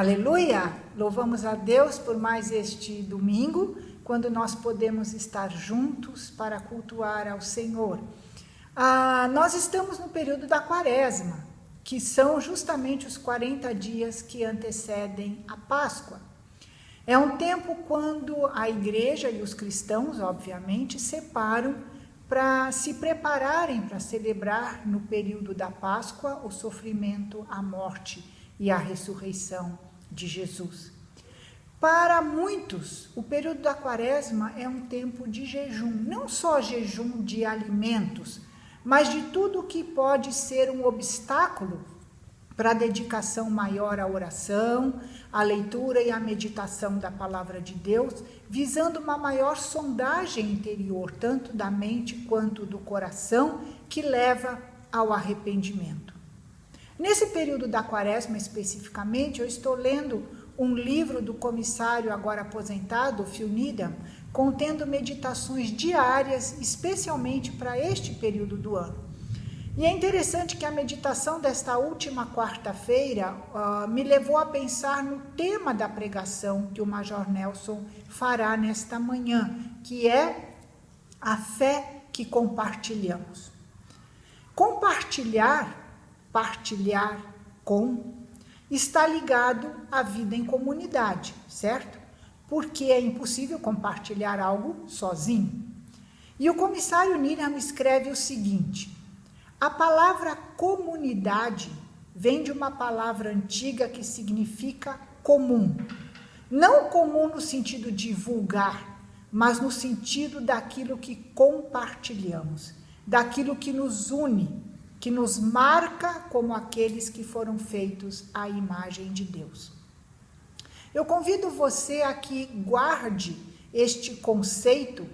Aleluia! Louvamos a Deus por mais este domingo, quando nós podemos estar juntos para cultuar ao Senhor. Nós estamos no período da Quaresma, que são justamente os 40 dias que antecedem a Páscoa. É um tempo quando a igreja e os cristãos, obviamente, separam para se prepararem para celebrar no período da Páscoa o sofrimento, a morte e a ressurreição de Jesus. Para muitos, o período da Quaresma é um tempo de jejum, não só jejum de alimentos, mas de tudo que pode ser um obstáculo para a dedicação maior à oração, à leitura e à meditação da palavra de Deus, visando uma maior sondagem interior, tanto da mente quanto do coração, que leva ao arrependimento. Nesse período da Quaresma, especificamente, eu estou lendo um livro do comissário agora aposentado, Phil Needham, contendo meditações diárias, especialmente para este período do ano. E é interessante que a meditação desta última quarta-feira me levou a pensar no tema da pregação que o Major Nelson fará nesta manhã, que é a fé que compartilhamos. Partilhar com, está ligado à vida em comunidade, certo? Porque é impossível compartilhar algo sozinho. E o comissário Needham escreve o seguinte: a palavra comunidade vem de uma palavra antiga que significa comum. Não comum no sentido de vulgar, mas no sentido daquilo que compartilhamos, daquilo que nos une, que nos marca como aqueles que foram feitos à imagem de Deus. Eu convido você a que guarde este conceito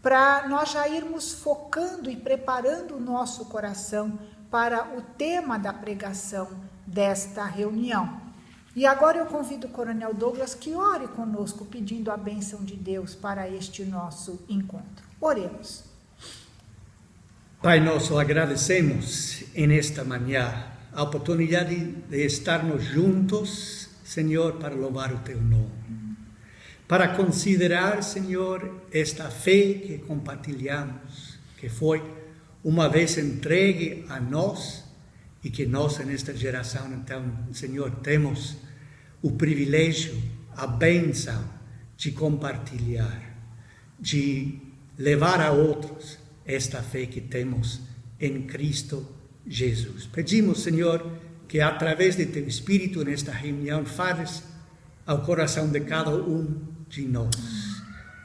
para nós já irmos focando e preparando o nosso coração para o tema da pregação desta reunião. E agora eu convido o Coronel Douglas que ore conosco, pedindo a bênção de Deus para este nosso encontro. Oremos. Pai nosso, agradecemos nesta manhã a oportunidade de estarmos juntos, Senhor, para louvar o Teu nome. Para considerar, Senhor, esta fé que compartilhamos, que foi uma vez entregue a nós e que nós, nesta geração, então, Senhor, temos o privilégio, a bênção de compartilhar, de levar a outros esta fé que temos em Cristo Jesus. Pedimos, Senhor, que através de Teu Espírito, nesta reunião, fales ao coração de cada um de nós,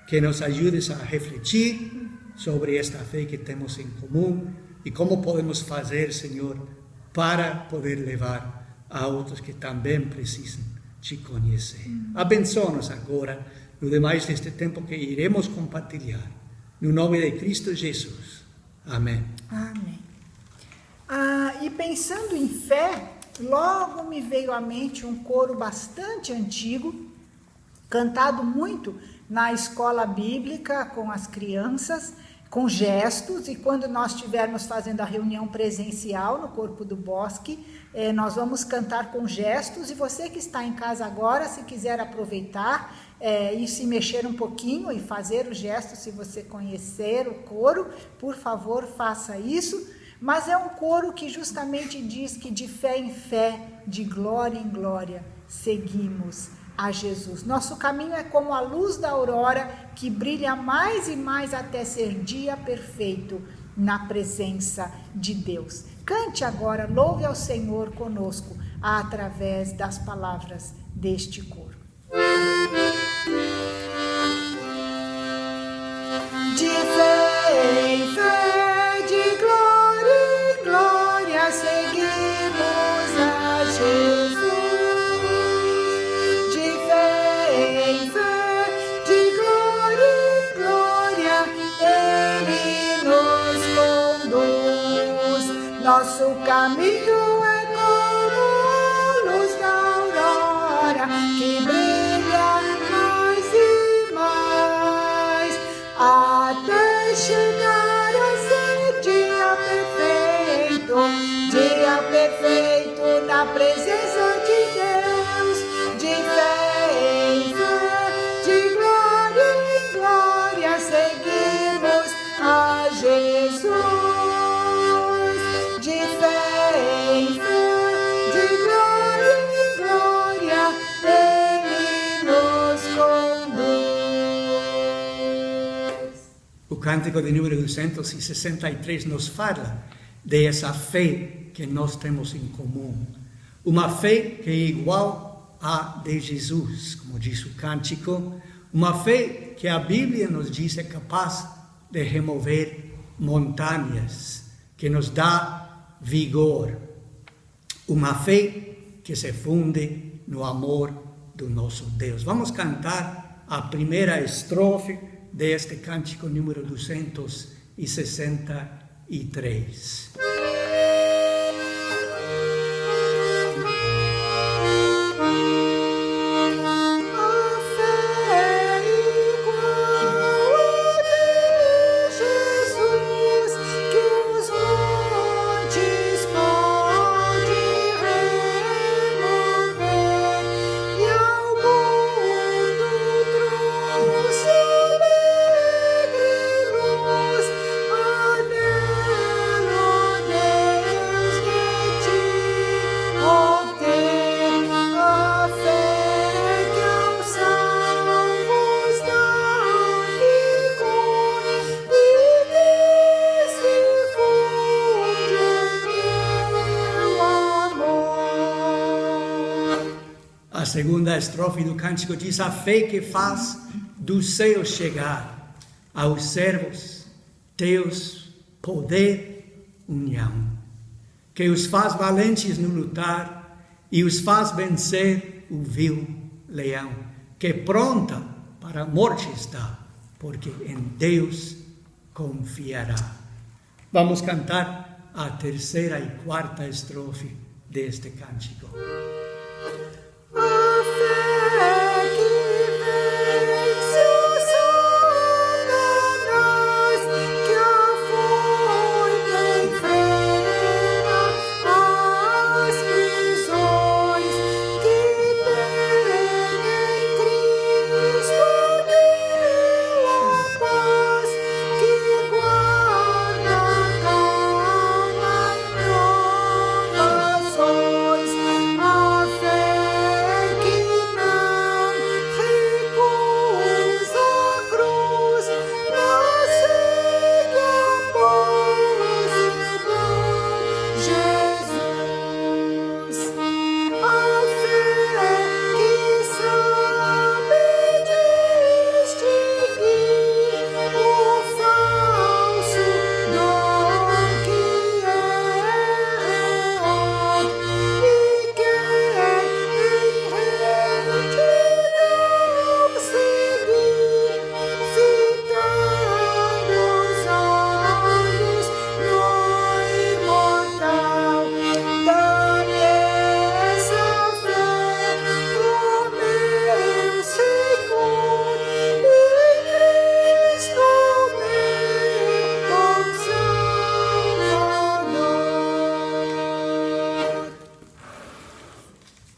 que nos ajudes a refletir sobre esta fé que temos em comum e como podemos fazer, Senhor, para poder levar a outros que também precisam Te conhecer. Abençoa-nos agora no demais deste tempo que iremos compartilhar. No nome de Cristo Jesus. Amém. Amém. E pensando em fé, logo me veio à mente um coro bastante antigo, cantado muito na escola bíblica com as crianças, com gestos, e quando nós estivermos fazendo a reunião presencial no Corpo do Bosque, nós vamos cantar com gestos, e você que está em casa agora, se quiser aproveitar e se mexer um pouquinho e fazer o gesto, se você conhecer o coro, por favor, faça isso. Mas é um coro que justamente diz que de fé em fé, de glória em glória, seguimos a Jesus. Nosso caminho é como a luz da aurora, que brilha mais e mais até ser dia perfeito na presença de Deus. Cante agora, louve ao Senhor conosco, através das palavras deste coro. De fé em fé, de glória em glória, seguimos a Jesus. De fé em fé, de glória em glória, Ele nos conduz. Nosso caminho é como a luz da aurora, que brilha mais e mais, até chegar a ser dia perfeito na presença de Deus, de cântico de número 263 nos fala de essa fé que nós temos em comum. Uma fé que é igual à de Jesus, como diz o cântico. Uma fé que a Bíblia nos diz é capaz de remover montanhas, que nos dá vigor. Uma fé que se funde no amor do nosso Deus. Vamos cantar a primeira estrofe deste cântico número 263. A segunda estrofe do cântico diz: a fé que faz do céu chegar aos servos teus poder, união, que os faz valentes no lutar e os faz vencer o vil leão, que pronta para a morte está, porque em Deus confiará. Vamos cantar a terceira e quarta estrofe deste cântico.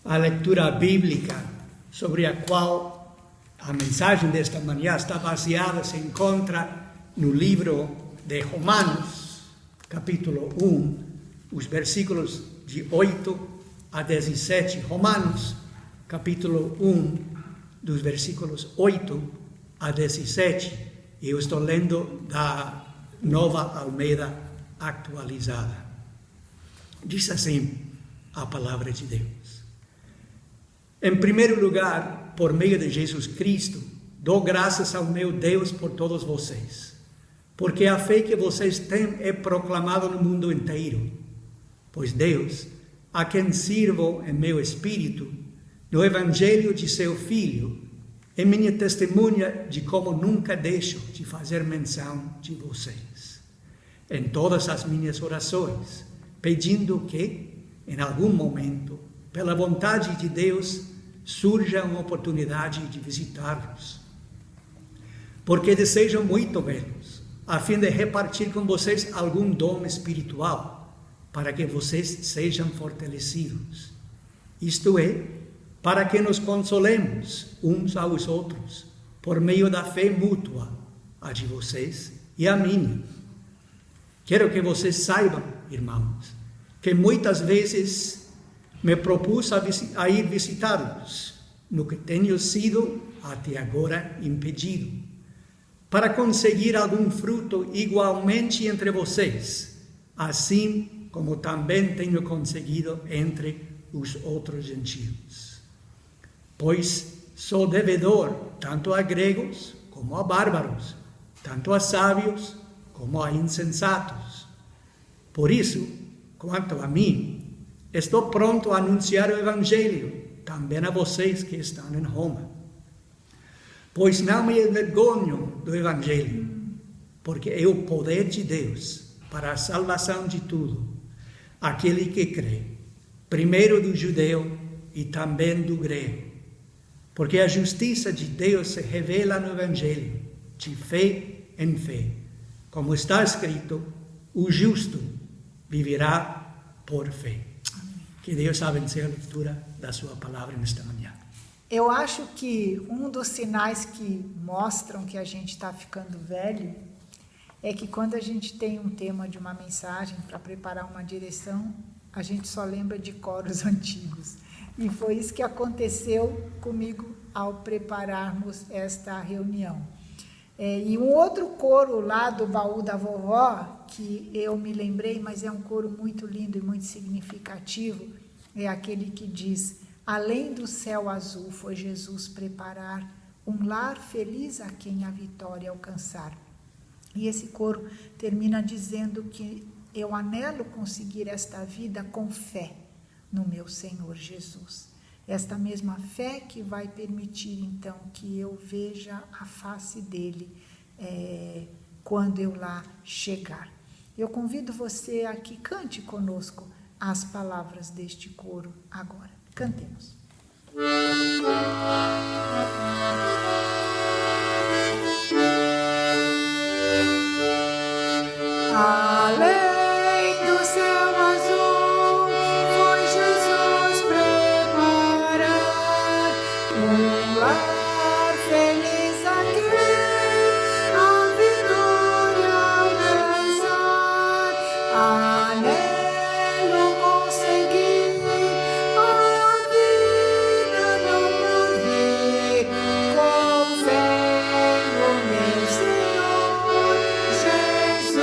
A leitura bíblica sobre a qual a mensagem desta manhã está baseada se encontra no livro de Romanos, capítulo 1, os versículos de 8 a 17. Romanos, capítulo 1, dos versículos 8 a 17. Eu estou lendo da Nova Almeida atualizada. Diz assim a palavra de Deus. Em primeiro lugar, por meio de Jesus Cristo, dou graças ao meu Deus por todos vocês, porque a fé que vocês têm é proclamada no mundo inteiro. Pois Deus, a quem sirvo em meu espírito, no Evangelho de seu Filho, é minha testemunha de como nunca deixo de fazer menção de vocês, em todas as minhas orações, pedindo que, em algum momento, pela vontade de Deus, surja uma oportunidade de visitá-los. Porque desejam muito vê-los, a fim de repartir com vocês algum dom espiritual, para que vocês sejam fortalecidos. Isto é, para que nos consolemos uns aos outros, por meio da fé mútua, a de vocês e a minha. Quero que vocês saibam, irmãos, que muitas vezes me propus a ir visitá-los, no que tenho sido até agora impedido. para conseguir algum fruto igualmente entre vocês, assim como também tenho conseguido entre os outros gentios. Pois sou devedor tanto a gregos como a bárbaros, tanto a sábios como a insensatos. Por isso, quanto a mim, estou pronto a anunciar o Evangelho também a vocês que estão em Roma. Pois não me envergonho do Evangelho, porque é o poder de Deus para a salvação de tudo, aquele que crê, primeiro do judeu e também do grego. Porque a justiça de Deus se revela no Evangelho, de fé em fé. Como está escrito, o justo viverá por fé. Que Deus abençoe a leitura da sua palavra nesta manhã. Eu acho que um dos sinais que mostram que a gente está ficando velho é que quando a gente tem um tema de uma mensagem para preparar uma direção, a gente só lembra de coros antigos. E foi isso que aconteceu comigo ao prepararmos esta reunião. E um outro coro lá do baú da vovó, que eu me lembrei, mas é um coro muito lindo e muito significativo, é aquele que diz: além do céu azul foi Jesus preparar um lar feliz a quem a vitória alcançar. E esse coro termina dizendo que eu anelo conseguir esta vida com fé no meu Senhor Jesus. Esta mesma fé que vai permitir, então, que eu veja a face dele quando eu lá chegar. Eu convido você a que cante conosco as palavras deste coro agora. Cantemos. Além do céu azul, foi Jesus preparar um lar feliz a quem a vitória alcançar. Anelo conseguir a vida não morrer, com fé no meu Senhor Jesus.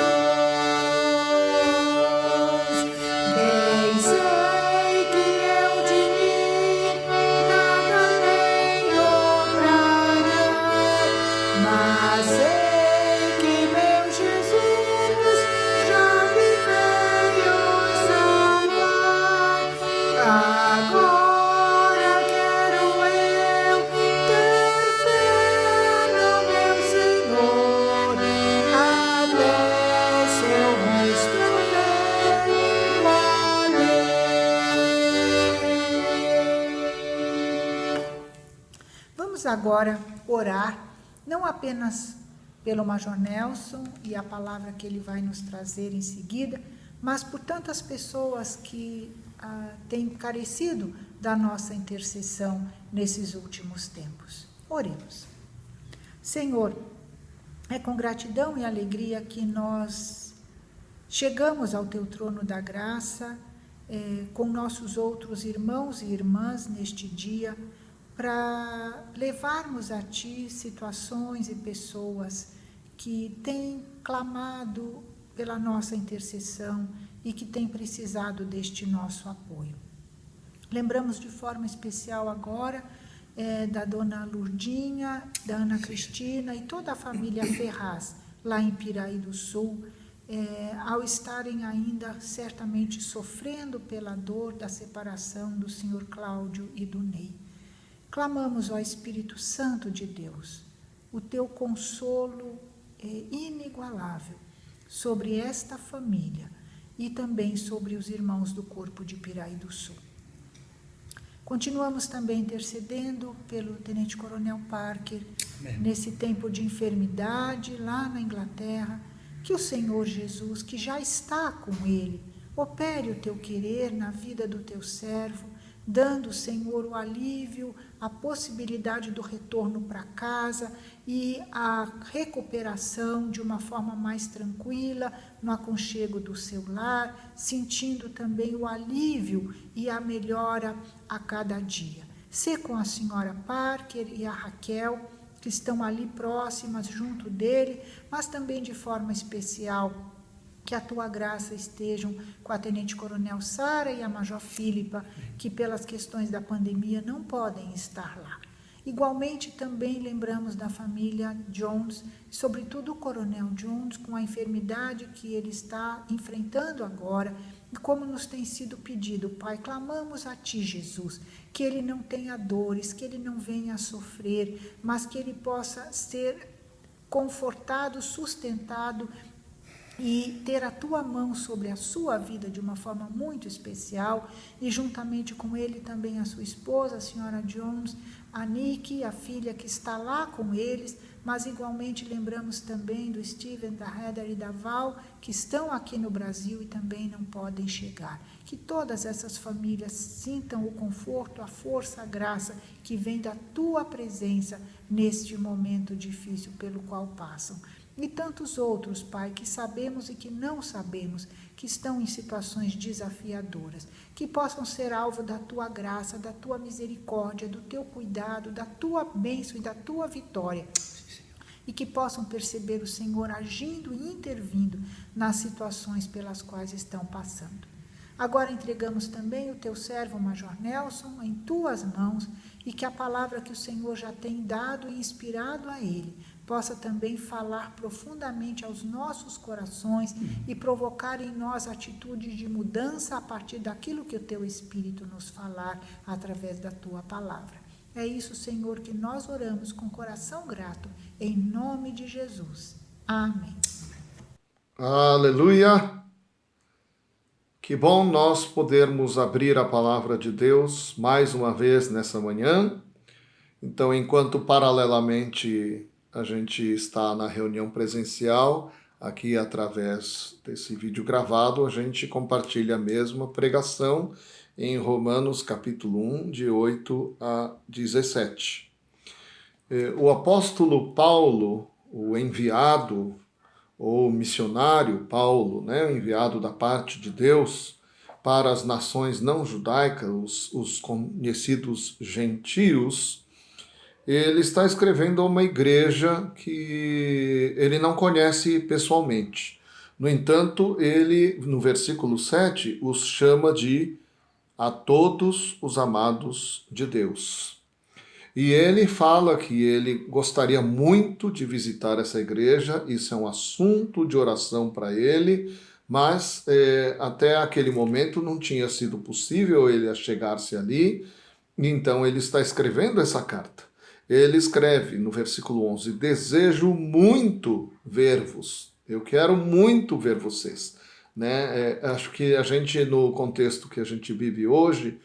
Bem sei que eu de mim nada tenho pra dar, mas sei que meu Jesus já me veio salvar. Agora quero eu ter fé no meu Senhor, até seu rosto ver morrer. Vamos agora orar, não apenas pelo Major Nelson e a palavra que ele vai nos trazer em seguida, mas por tantas pessoas que têm carecido da nossa intercessão nesses últimos tempos. Oremos. Senhor, é com gratidão e alegria que nós chegamos ao Teu trono da graça, com nossos outros irmãos e irmãs neste dia, para levarmos a Ti situações e pessoas que têm clamado pela nossa intercessão e que têm precisado deste nosso apoio. Lembramos de forma especial agora da dona Lurdinha, da Ana Cristina e toda a família Ferraz, lá em Piraí do Sul, ao estarem ainda certamente sofrendo pela dor da separação do senhor Cláudio e do Ney. Clamamos, ó Espírito Santo de Deus, o teu consolo inigualável sobre esta família e também sobre os irmãos do corpo de Piraí do Sul. Continuamos também intercedendo pelo Tenente Coronel Parker, Amém. Nesse tempo de enfermidade lá na Inglaterra, que o Senhor Jesus, que já está com ele, opere o teu querer na vida do teu servo, dando, Senhor, o alívio, a possibilidade do retorno para casa e a recuperação de uma forma mais tranquila, no aconchego do seu lar, sentindo também o alívio e a melhora a cada dia. Sê com a senhora Parker e a Raquel, que estão ali próximas, junto dele, mas também de forma especial, que a tua graça estejam com a Tenente Coronel Sara e a Major Filipa, que pelas questões da pandemia não podem estar lá. Igualmente também lembramos da família Jones, sobretudo o Coronel Jones, com a enfermidade que ele está enfrentando agora, e como nos tem sido pedido, Pai, clamamos a Ti, Jesus, que ele não tenha dores, que ele não venha a sofrer, mas que ele possa ser confortado, sustentado e ter a Tua mão sobre a sua vida de uma forma muito especial, e juntamente com ele também a sua esposa, a senhora Jones, a Nick, a filha que está lá com eles, mas igualmente lembramos também do Steven, da Heather e da Val, que estão aqui no Brasil e também não podem chegar. Que todas essas famílias sintam o conforto, a força, a graça que vem da Tua presença neste momento difícil pelo qual passam. E tantos outros, Pai, que sabemos e que não sabemos, que estão em situações desafiadoras, que possam ser alvo da Tua graça, da Tua misericórdia, do Teu cuidado, da Tua bênção e da Tua vitória, e que possam perceber o Senhor agindo e intervindo nas situações pelas quais estão passando. Agora entregamos também o Teu servo, Major Nelson, em Tuas mãos, e que a palavra que o Senhor já tem dado e inspirado a ele, possa também falar profundamente aos nossos corações e provocar em nós atitudes de mudança a partir daquilo que o Teu Espírito nos falar através da Tua palavra. É isso, Senhor, que nós oramos com coração grato, em nome de Jesus. Amém. Aleluia! Que bom nós podermos abrir a palavra de Deus mais uma vez nessa manhã. Então, enquanto paralelamente a gente está na reunião presencial, aqui através desse vídeo gravado, a gente compartilha a mesma pregação em Romanos capítulo 1, de 8 a 17. O apóstolo Paulo, o enviado ou missionário Paulo, né, enviado da parte de Deus para as nações não judaicas, os conhecidos gentios, ele está escrevendo a uma igreja que ele não conhece pessoalmente. No entanto, ele, no versículo 7, os chama de a todos os amados de Deus. E ele fala que ele gostaria muito de visitar essa igreja, isso é um assunto de oração para ele, mas até aquele momento não tinha sido possível ele chegar-se ali, então ele está escrevendo essa carta. Ele escreve no versículo 11, desejo muito ver-vos, eu quero muito ver vocês. Né? Acho que a gente, no contexto que a gente vive hoje,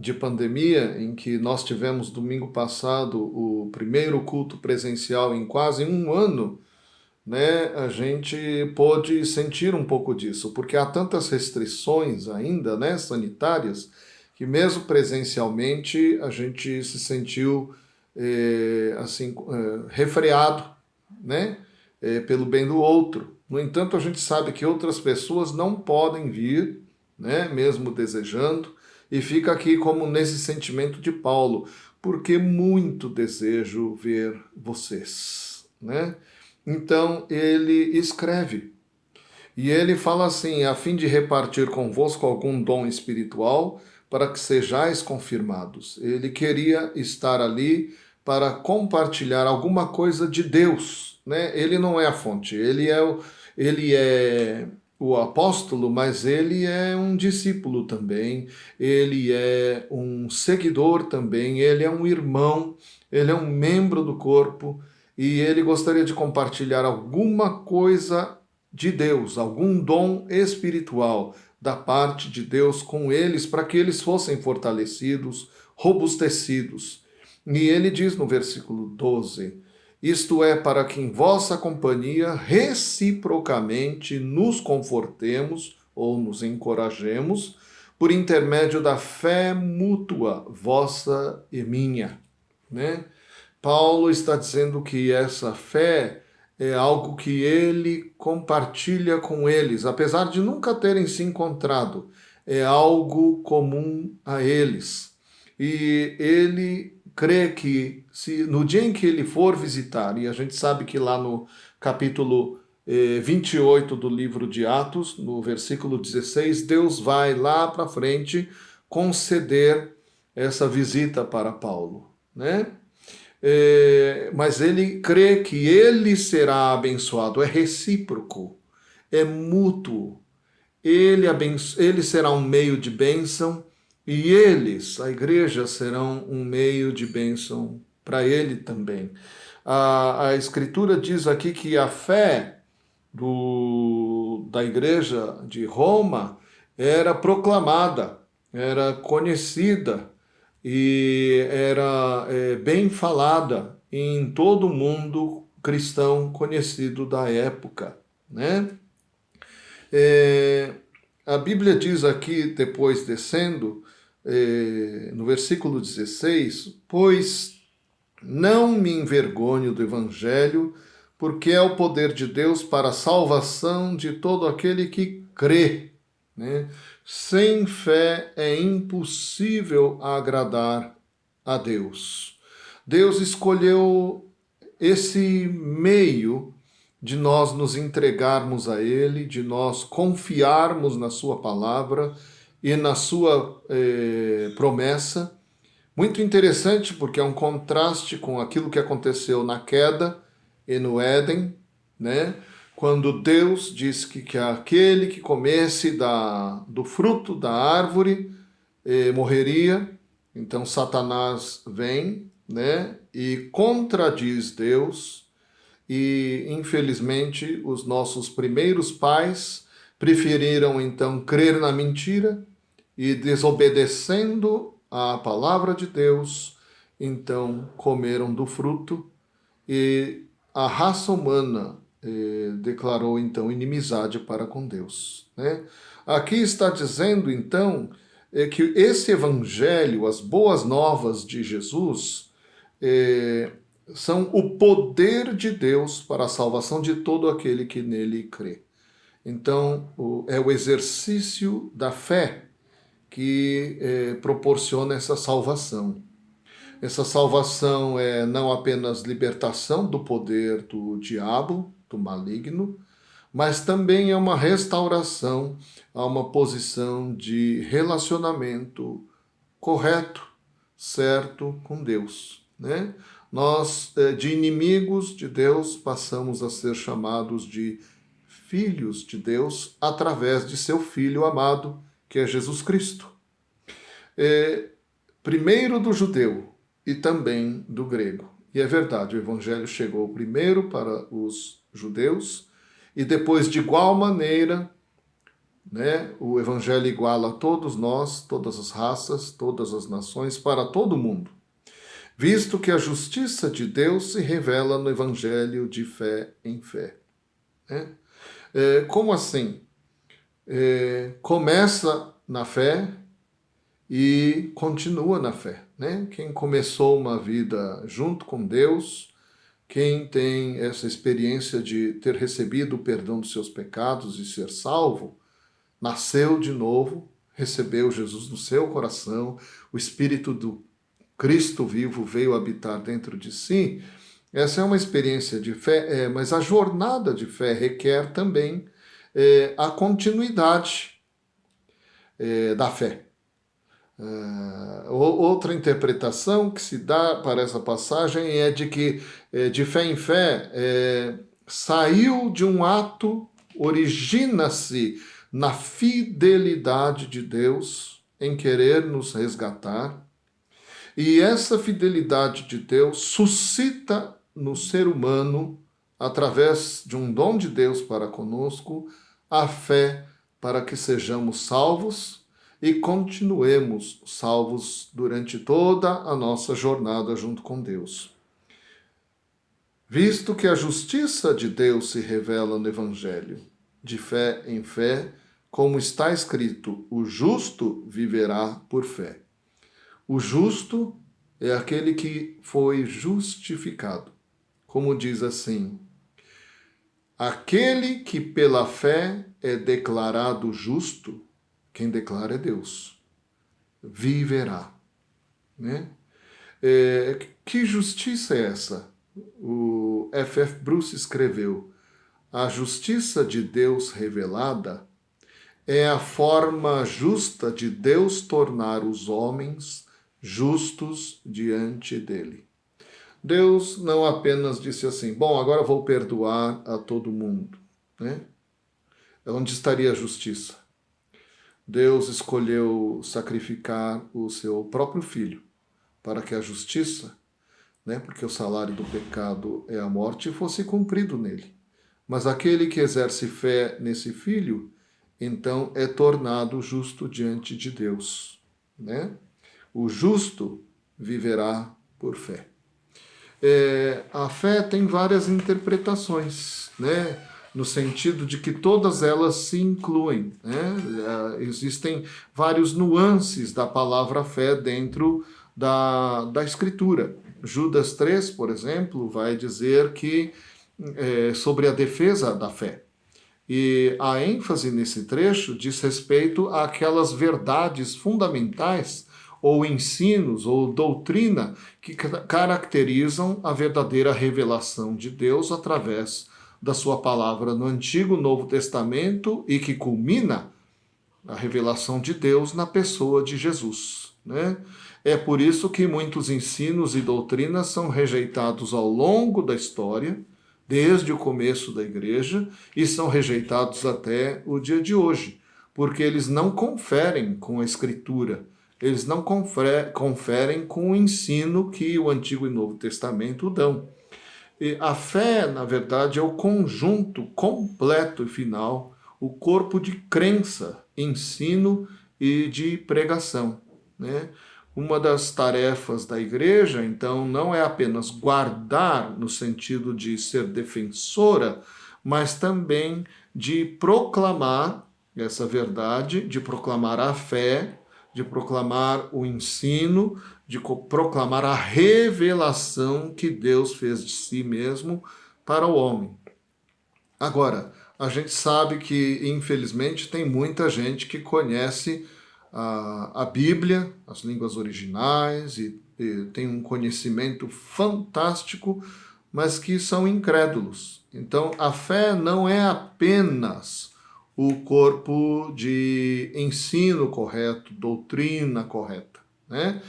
de pandemia, em que nós tivemos domingo passado o primeiro culto presencial em quase um ano, né, a gente pôde sentir um pouco disso, porque há tantas restrições ainda, né, sanitárias, que mesmo presencialmente a gente se sentiu refreado, né, pelo bem do outro. No entanto, a gente sabe que outras pessoas não podem vir, né, mesmo desejando, e fica aqui como nesse sentimento de Paulo, porque muito desejo ver vocês, né? Então ele escreve, e ele fala assim, a fim de repartir convosco algum dom espiritual, para que sejais confirmados. Ele queria estar ali para compartilhar alguma coisa de Deus, né? Ele não é a fonte, ele é o apóstolo, mas ele é um discípulo também, ele é um seguidor também, ele é um irmão, ele é um membro do corpo, e ele gostaria de compartilhar alguma coisa de Deus, algum dom espiritual da parte de Deus com eles, para que eles fossem fortalecidos, robustecidos. E ele diz no versículo 12, isto é, para que em vossa companhia reciprocamente nos confortemos ou nos encorajemos por intermédio da fé mútua, vossa e minha. Né? Paulo está dizendo que essa fé é algo que ele compartilha com eles, apesar de nunca terem se encontrado, é algo comum a eles. E ele crê que no dia em que ele for visitar, e a gente sabe que lá no capítulo 28 do livro de Atos, no versículo 16, Deus vai lá para frente conceder essa visita para Paulo, né? Mas ele crê que ele será abençoado, é recíproco, é mútuo. Ele será um meio de bênção e eles, a igreja, serão um meio de bênção para ele também. A Escritura diz aqui que a fé da igreja de Roma era proclamada, era conhecida e era bem falada em todo o mundo cristão conhecido da época, né? A Bíblia diz aqui, depois descendo, no versículo 16, pois não me envergonho do Evangelho, porque é o poder de Deus para a salvação de todo aquele que crê, né? Sem fé é impossível agradar a Deus. Deus escolheu esse meio de nós nos entregarmos a Ele, de nós confiarmos na Sua palavra e na Sua promessa. Muito interessante, porque é um contraste com aquilo que aconteceu na queda e no Éden, né? Quando Deus disse que aquele que comesse do fruto da árvore morreria. Então Satanás vem, né? E contradiz Deus. E, infelizmente, os nossos primeiros pais preferiram, então, crer na mentira e, desobedecendo à palavra de Deus, então, comeram do fruto e a raça humana declarou, então, inimizade para com Deus, né? Aqui está dizendo, então, que esse evangelho, as boas novas de Jesus, são o poder de Deus para a salvação de todo aquele que nele crê. Então, é o exercício da fé que proporciona essa salvação. Essa salvação é não apenas libertação do poder do diabo, do maligno, mas também é uma restauração a uma posição de relacionamento correto, certo com Deus, né? Nós, de inimigos de Deus, passamos a ser chamados de filhos de Deus através de seu Filho amado, que é Jesus Cristo. Primeiro do judeu e também do grego. E é verdade, o Evangelho chegou primeiro para os judeus e depois, de igual maneira, né, o Evangelho iguala a todos nós, todas as raças, todas as nações, para todo mundo. Visto que a justiça de Deus se revela no Evangelho de fé em fé. Né? Como assim? Começa na fé e continua na fé. Né? Quem começou uma vida junto com Deus, quem tem essa experiência de ter recebido o perdão dos seus pecados e ser salvo, nasceu de novo, recebeu Jesus no seu coração, o Espírito do Cristo vivo veio habitar dentro de si. Essa é uma experiência de fé, mas a jornada de fé requer também a continuidade da fé. Outra interpretação que se dá para essa passagem é de que de fé em fé saiu de um ato, origina-se na fidelidade de Deus em querer nos resgatar. E essa fidelidade de Deus suscita no ser humano, através de um dom de Deus para conosco, a fé para que sejamos salvos e continuemos salvos durante toda a nossa jornada junto com Deus. Visto que a justiça de Deus se revela no Evangelho, de fé em fé, como está escrito, o justo viverá por fé. O justo é aquele que foi justificado. Como diz assim, aquele que pela fé é declarado justo, quem declara é Deus, viverá. Né? Que justiça é essa? O F.F. Bruce escreveu: a justiça de Deus revelada é a forma justa de Deus tornar os homens justos diante dele. Deus não apenas disse assim: bom, agora vou perdoar a todo mundo, né? Onde estaria a justiça? Deus escolheu sacrificar o seu próprio filho para que a justiça, né, porque o salário do pecado é a morte, fosse cumprido nele. Mas aquele que exerce fé nesse filho, então é tornado justo diante de Deus, né? O justo viverá por fé. A fé tem várias interpretações, né? No sentido de que todas elas se incluem, né? Existem vários nuances da palavra fé dentro da Escritura. Judas 3, por exemplo, vai dizer que sobre a defesa da fé. E a ênfase nesse trecho diz respeito àquelas verdades fundamentais ou ensinos, ou doutrina, que caracterizam a verdadeira revelação de Deus através da sua palavra no Antigo e Novo Testamento e que culmina a revelação de Deus na pessoa de Jesus, né? É por isso que muitos ensinos e doutrinas são rejeitados ao longo da história, desde o começo da igreja, e são rejeitados até o dia de hoje, porque eles não conferem com a Escritura, eles não conferem com o ensino que o Antigo e Novo Testamento dão. E a fé, na verdade, é o conjunto completo e final, o corpo de crença, ensino e de pregação, né? Uma das tarefas da igreja, então, não é apenas guardar no sentido de ser defensora, mas também de proclamar essa verdade, de proclamar a fé, de proclamar o ensino, de proclamar a revelação que Deus fez de si mesmo para o homem. Agora, a gente sabe que, infelizmente, tem muita gente que conhece a Bíblia, as línguas originais, e tem um conhecimento fantástico, mas que são incrédulos. Então, a fé não é apenas o corpo de ensino correto, doutrina correta, né?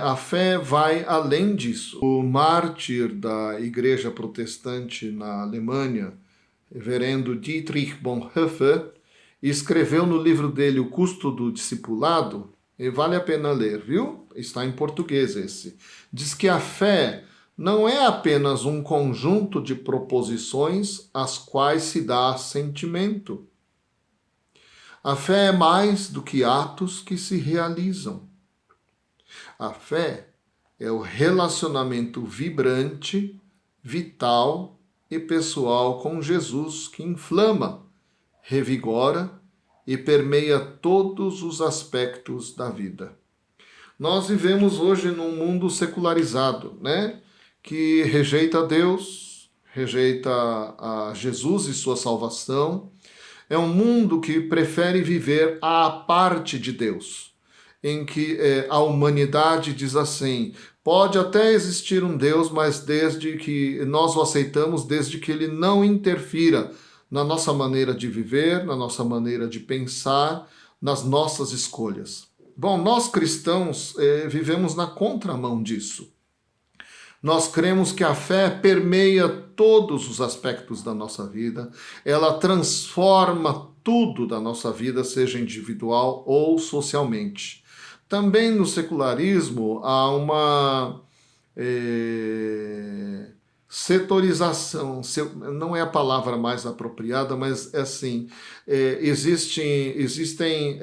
A fé vai além disso. O mártir da igreja protestante na Alemanha, reverendo Dietrich Bonhoeffer, escreveu no livro dele O Custo do Discipulado, e vale a pena ler, viu? Está em português esse. Diz que a fé não é apenas um conjunto de proposições às quais se dá sentimento. A fé é mais do que atos que se realizam. A fé é o relacionamento vibrante, vital e pessoal com Jesus que inflama, revigora e permeia todos os aspectos da vida. Nós vivemos hoje num mundo secularizado, né? Que rejeita Deus, rejeita a Jesus e sua salvação. É um mundo que prefere viver à parte de Deus, em que a humanidade diz assim: pode até existir um Deus, mas desde que nós o aceitamos, desde que ele não interfira na nossa maneira de viver, na nossa maneira de pensar, nas nossas escolhas. Bom, nós cristãos vivemos na contramão disso. Nós cremos que a fé permeia todos os aspectos da nossa vida, ela transforma tudo da nossa vida, seja individual ou socialmente. Também no secularismo há uma setorização, não é a palavra mais apropriada, mas é assim, existem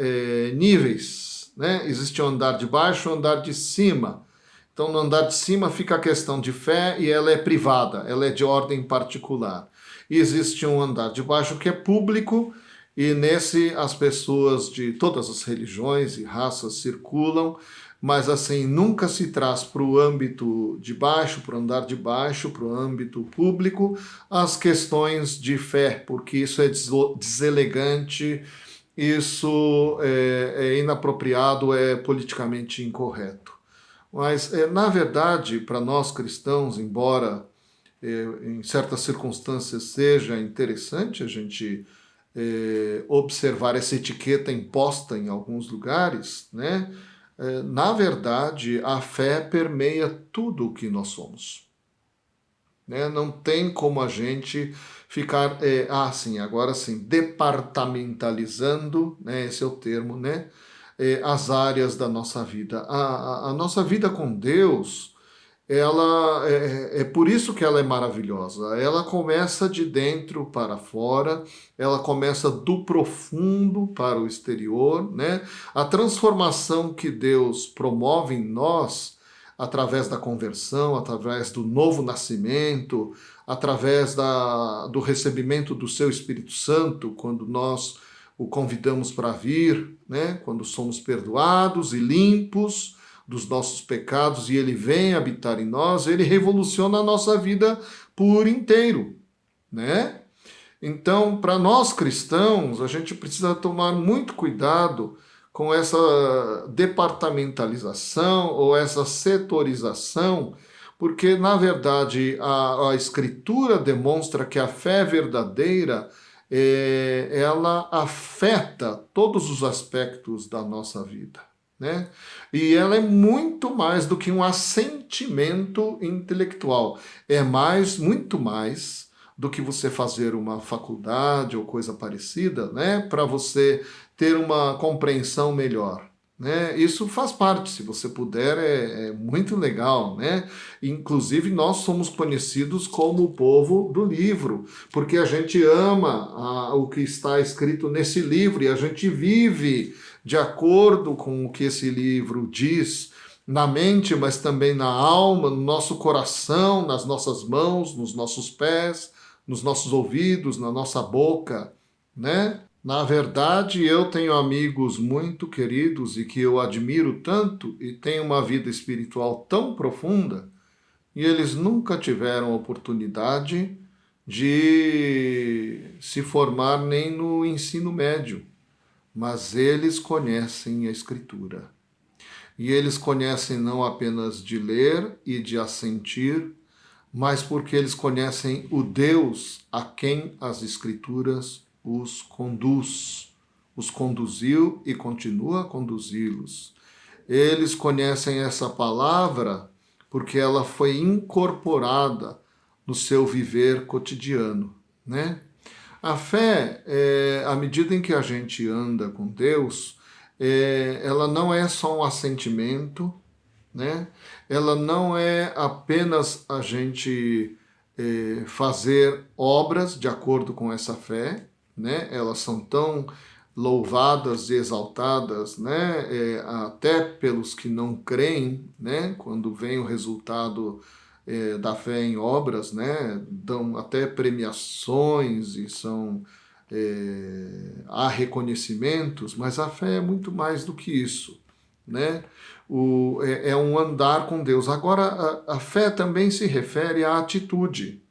níveis, né? Existe o andar de baixo e o andar de cima. Então, no andar de cima fica a questão de fé e ela é privada, ela é de ordem particular. E existe um andar de baixo que é público e nesse as pessoas de todas as religiões e raças circulam, mas assim, nunca se traz para o âmbito de baixo, para o andar de baixo, para o âmbito público, as questões de fé, porque isso é deselegante, isso é inapropriado, é politicamente incorreto. Mas, na verdade, para nós cristãos, embora em certas circunstâncias seja interessante a gente observar essa etiqueta imposta em alguns lugares, né? Na verdade, a fé permeia tudo o que nós somos. Né? Não tem como a gente ficar, agora sim, departamentalizando, né? Esse é o termo, né? As áreas da nossa vida. A nossa vida com Deus, ela é por isso que ela é maravilhosa. Ela começa de dentro para fora, ela começa do profundo para o exterior, né? A transformação que Deus promove em nós, através da conversão, através do novo nascimento, através do recebimento do seu Espírito Santo, quando nós o convidamos para vir, né? Quando somos perdoados e limpos dos nossos pecados e ele vem habitar em nós, ele revoluciona a nossa vida por inteiro, né? Então, para nós cristãos, a gente precisa tomar muito cuidado com essa departamentalização ou essa setorização, porque, na verdade, a Escritura demonstra que a fé verdadeira ela afeta todos os aspectos da nossa vida. Né? E ela é muito mais do que um assentimento intelectual. É muito mais do que você fazer uma faculdade ou coisa parecida, né? Para você ter uma compreensão melhor. Né? Isso faz parte, se você puder, é muito legal. Né? Inclusive, nós somos conhecidos como o povo do livro, porque a gente ama o que está escrito nesse livro e a gente vive de acordo com o que esse livro diz, na mente, mas também na alma, no nosso coração, nas nossas mãos, nos nossos pés, nos nossos ouvidos, na nossa boca, né? Na verdade, eu tenho amigos muito queridos e que eu admiro tanto e tenho uma vida espiritual tão profunda e eles nunca tiveram oportunidade de se formar nem no ensino médio. Mas eles conhecem a Escritura. E eles conhecem não apenas de ler e de assentir, mas porque eles conhecem o Deus a quem as Escrituras os conduz. Os conduziu e continua a conduzi-los. Eles conhecem essa palavra porque ela foi incorporada no seu viver cotidiano, né? A fé, à medida em que a gente anda com Deus, ela não é só um assentimento, né? Ela não é apenas a gente fazer obras de acordo com essa fé, né? Elas são tão louvadas e exaltadas, né? Até pelos que não creem, né? Quando vem o resultado da fé em obras, né? Dão até premiações e há reconhecimentos, mas a fé é muito mais do que isso, né? É um andar com Deus. Agora, a fé também se refere à atitude.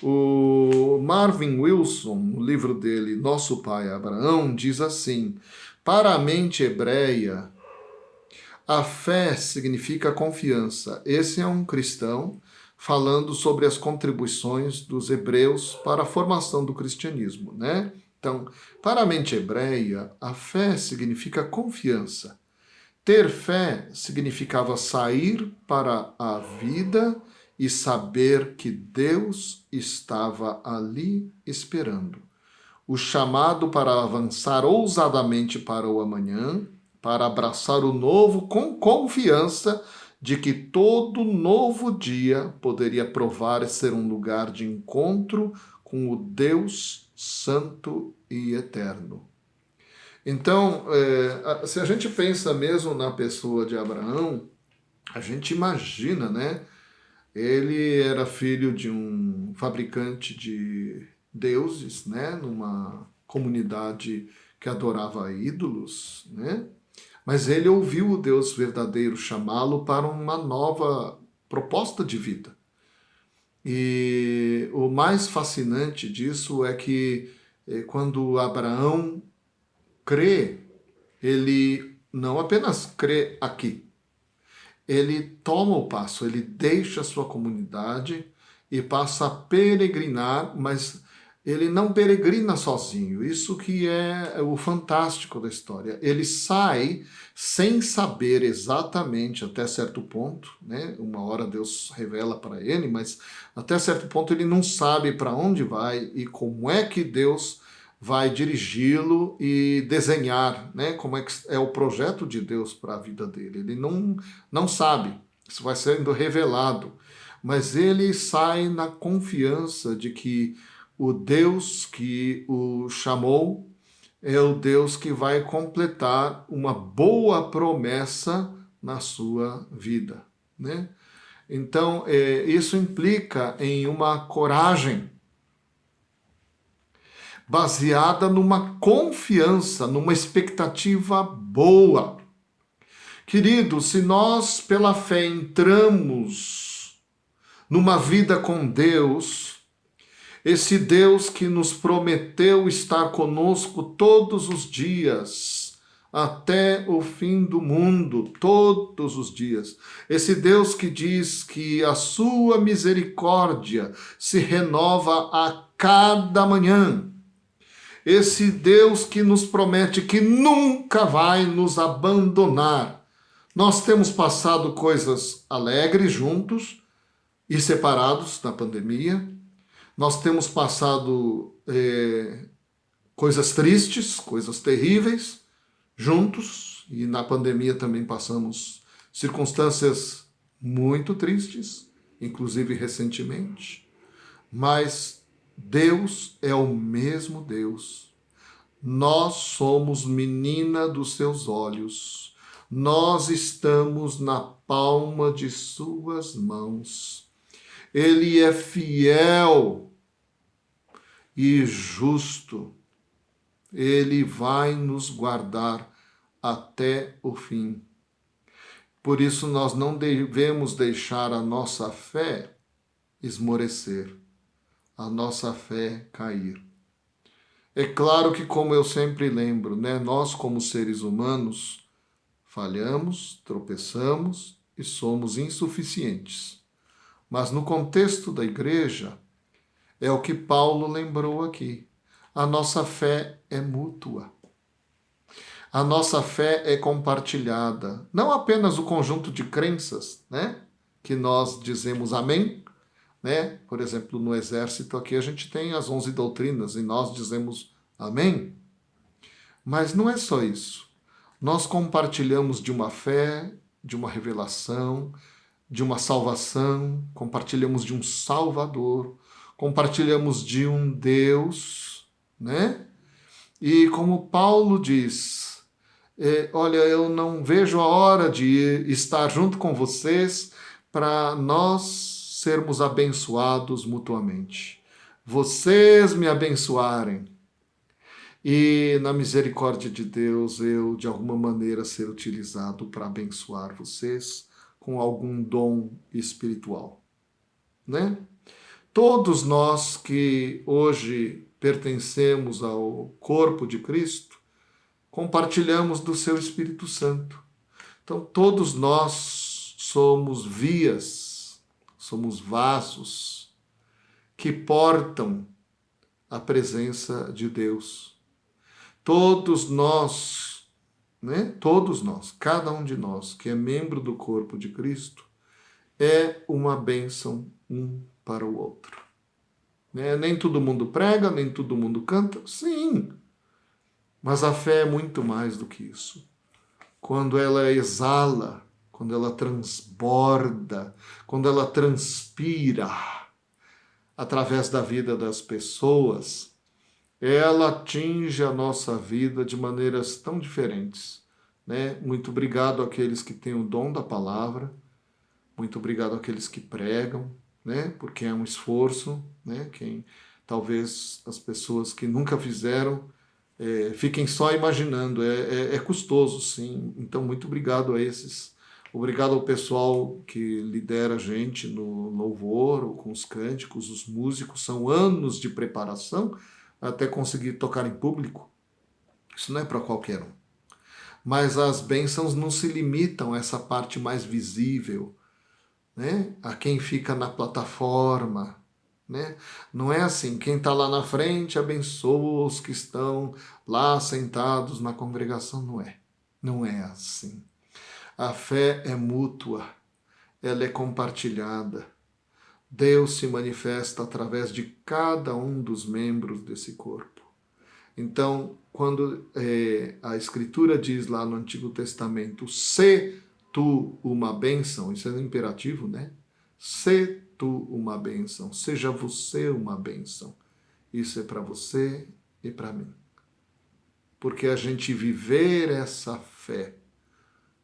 O Marvin Wilson, no livro dele, Nosso Pai Abraão, diz assim: para a mente hebreia, a fé significa confiança. Esse é um cristão falando sobre as contribuições dos hebreus para a formação do cristianismo, né? Então, para a mente hebreia, a fé significa confiança. Ter fé significava sair para a vida e saber que Deus estava ali esperando. O chamado para avançar ousadamente para o amanhã, para abraçar o novo com confiança de que todo novo dia poderia provar e ser um lugar de encontro com o Deus Santo e Eterno. Então, se a gente pensa mesmo na pessoa de Abraão, a gente imagina, né? Ele era filho de um fabricante de deuses, né? Numa comunidade que adorava ídolos, né? Mas ele ouviu o Deus verdadeiro chamá-lo para uma nova proposta de vida. E o mais fascinante disso é que quando Abraão crê, ele não apenas crê aqui, ele toma o passo, ele deixa a sua comunidade e passa a peregrinar, mas ele não peregrina sozinho. Isso que é o fantástico da história. Ele sai sem saber exatamente até certo ponto, né? Uma hora Deus revela para ele, mas até certo ponto ele não sabe para onde vai e como é que Deus vai dirigi-lo e desenhar, né? Como é que é o projeto de Deus para a vida dele. Ele não sabe. Isso vai sendo revelado. Mas ele sai na confiança de que o Deus que o chamou é o Deus que vai completar uma boa promessa na sua vida, né? Então, isso implica em uma coragem baseada numa confiança, numa expectativa boa. Querido, se nós pela fé entramos numa vida com Deus, esse Deus que nos prometeu estar conosco todos os dias, até o fim do mundo, todos os dias. Esse Deus que diz que a sua misericórdia se renova a cada manhã. Esse Deus que nos promete que nunca vai nos abandonar. Nós temos passado coisas alegres juntos e separados na pandemia. Nós temos passado coisas tristes, coisas terríveis, juntos, e na pandemia também passamos circunstâncias muito tristes, inclusive recentemente, mas Deus é o mesmo Deus. Nós somos menina dos seus olhos, nós estamos na palma de suas mãos. Ele é fiel e justo. Ele vai nos guardar até o fim. Por isso, nós não devemos deixar a nossa fé esmorecer, a nossa fé cair. É claro que, como eu sempre lembro, né, nós, como seres humanos, falhamos, tropeçamos e somos insuficientes. Mas no contexto da igreja, é o que Paulo lembrou aqui. A nossa fé é mútua. A nossa fé é compartilhada. Não apenas o conjunto de crenças, né? Que nós dizemos amém, né? Por exemplo, no exército aqui a gente tem as 11 doutrinas e nós dizemos amém. Mas não é só isso. Nós compartilhamos de uma fé, de uma revelação, de uma salvação, compartilhamos de um Salvador, compartilhamos de um Deus, né? E como Paulo diz, olha, eu não vejo a hora de estar junto com vocês para nós sermos abençoados mutuamente. Vocês me abençoarem e na misericórdia de Deus eu, de alguma maneira, ser utilizado para abençoar vocês com algum dom espiritual, né? Todos nós que hoje pertencemos ao corpo de Cristo, compartilhamos do seu Espírito Santo. Então, todos nós somos vias, somos vasos que portam a presença de Deus. Todos nós, né? Todos nós, cada um de nós que é membro do corpo de Cristo, é uma bênção um para o outro. Né? Nem todo mundo prega, nem todo mundo canta, sim, mas a fé é muito mais do que isso. Quando ela exala, quando ela transborda, quando ela transpira através da vida das pessoas, ela atinge a nossa vida de maneiras tão diferentes, né? Muito obrigado àqueles que têm o dom da palavra, muito obrigado àqueles que pregam, né? Porque é um esforço, né? Talvez as pessoas que nunca fizeram fiquem só imaginando, é custoso, sim. Então, muito obrigado a esses. Obrigado ao pessoal que lidera a gente no louvor, ou com os cânticos, os músicos. São anos de preparação até conseguir tocar em público. Isso não é para qualquer um. Mas as bênçãos não se limitam a essa parte mais visível, né? A quem fica na plataforma, né? Não é assim, quem está lá na frente abençoa os que estão lá sentados na congregação, não é assim. A fé é mútua, ela é compartilhada. Deus se manifesta através de cada um dos membros desse corpo. Então, quando a Escritura diz lá no Antigo Testamento, se tu uma bênção, isso é um imperativo, né? Se tu uma bênção, seja você uma bênção. Isso é para você e para mim. Porque a gente viver essa fé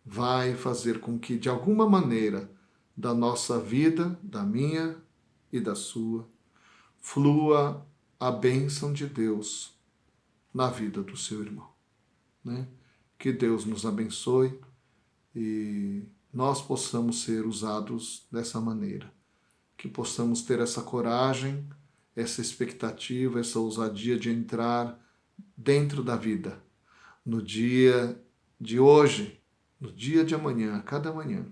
vai fazer com que, de alguma maneira, da nossa vida, da minha e da sua, flua a bênção de Deus na vida do seu irmão, né? Que Deus nos abençoe e nós possamos ser usados dessa maneira, que possamos ter essa coragem, essa expectativa, essa ousadia de entrar dentro da vida, no dia de hoje, no dia de amanhã, a cada manhã,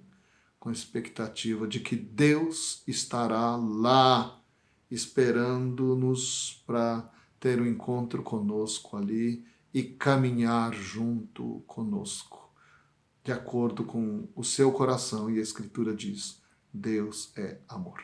com expectativa de que Deus estará lá esperando-nos para ter um encontro conosco ali e caminhar junto conosco, de acordo com o seu coração. E a Escritura diz, Deus é amor.